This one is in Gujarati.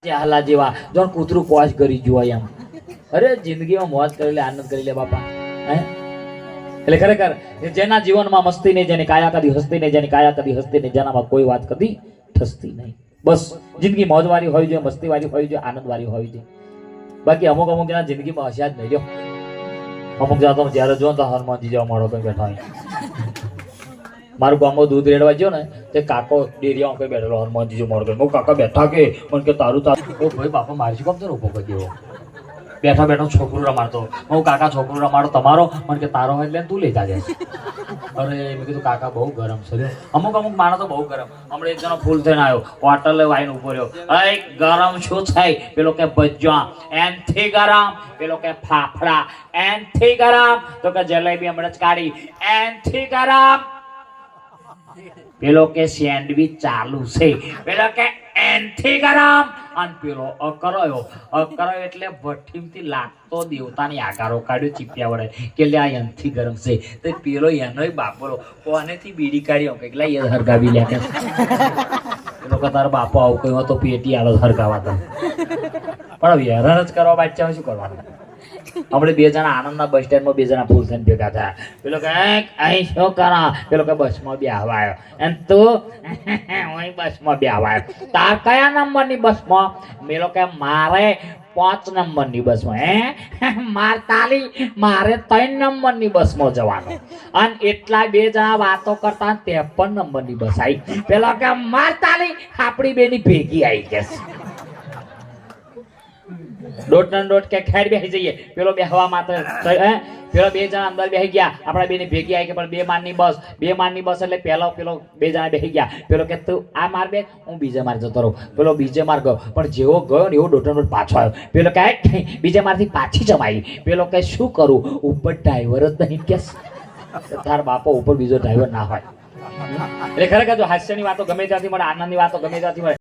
હાલા જેવા જો કૂતરું કોશ કરી જોવાય એમ. અરે જિંદગીમાં મોજ કરી લે, આનંદ કરી લે બાપા. હે એટલે ખરેખર જેના જીવનમાં મસ્તી નહીં, જેની કાયા કદી હસતી નહીં, જેની કાયા કદી હસતી નહીં, જેનામાં કોઈ વાત કદી ઠસતી નહીં. બસ જિંદગી મોજવાળી હોવી જોઈએ, મસ્તીવાળી હોવી જોઈએ, આનંદવાળી હોવી જોઈએ. બાકી અમુક અમુક જણા જિંદગીમાં હસ્યા જ નહીં લ્યો. અમુક જણા તો જ્યારે જો તો હનુમાનજી જેવા મારો કઈ બેઠા હોય. મારું ગામમાં દૂધ રેડવા ગયો ને તે કાકો ડેરિયા કઈ બેઠેલો હનુમાનજી જો મારો હું કાકા બેઠા કે મને કે તારું ઓ ભાઈ બાપા મારી કોમ તો ઉભો કરી દેવો. બેઠા બેઠો છોકરું રમાડતો, હું કાકા છોકરું રમાડો તમારો, મને કે તારો હોય એટલે તું લેતા જાય. અરે મેં કીધું કાકા બહુ ગરમ છે. અમુક અમુક માણસ તો બહુ ગરમ. હમણાં એક જણો ફૂલ થઈને આવ્યો, હોટલે વાઈને ઉભો રહ્યો. અરે ગરમ શું થાય? પેલો કે ભજ્યા એનથી ગરમ, પેલો કે ફાફડા એનથી ગરમ, તો કે જલેબી હમણાં જ કાઢી એનથી ગરમ, પેલો કે સેન્ડવીચ ચાલુ છે, પેલો કે એનથી ગરમ, અને પેલો અકરાયો એટલે ભઠ્ઠીમથી લાગતો દેવતાની આકારો કાઢ્યો ચીપિયા વડે કે લે આ એનથી ગરમ છે. તો પેલો એનોય બાપરો કોનેથી બીડી કાઢ્યો કે લે એ હરગાવી લે કે પેલો કે તારો બાપો આવું કહ્યું તો પેટી આલો હરગાવા તમે. પણ વ્યવહાર જ કરવા બાચ્યા શું કરવાનું? આપણે બે જણા આનંદના બસ સ્ટેન્ડમાં બે જણા ફૂલ થઈને ભેગા થયા. પેલો કે અહીં શું કરા? પેલો કે બસમાં બેહવા આવ્યો. અને તું અહીં બસમાં બેહવા આવ્યો. તાર કયા નંબરની બસમાં? પેલો કે મારે 5 નંબરની બસમાં. મારે 3 નંબરની બસમાં જવાનું. અને એટલા બે જણા વાતો કરતા 53 નંબરની બસ આવી. પેલો કે મારતાલી આપણી બેની ભેગી આવી જશે. દોટ કે ખેર બેસી જઈએ. પેલો બેહવા માટે પેલો બે જણા અંદર બેસી ગયા. આપણા બેની ભેગી આવી કે પણ 2 માળની બસ એટલે પેલો બે જણા બેસી ગયા. પેલો કે તું આ માર બે, હું બીજે માર જતો રહું. પેલો બીજે માર ગયો, પણ જેવો ગયો ને એવો દોટ પાછો આવ્યો. પેલો કે બીજે મારથી પાછી જમાઈ. પેલો કે શું કરું? ઉપર ડ્રાઈવર જ નહીં કે તાર બાપો ઉપર બીજો ડ્રાઈવર ના હોય. એટલે ખરેખર જો હાસ્યની વાતો ગમે ત્યાંથી મળે, આનંદની વાતો ગમે ત્યાંથી મળે.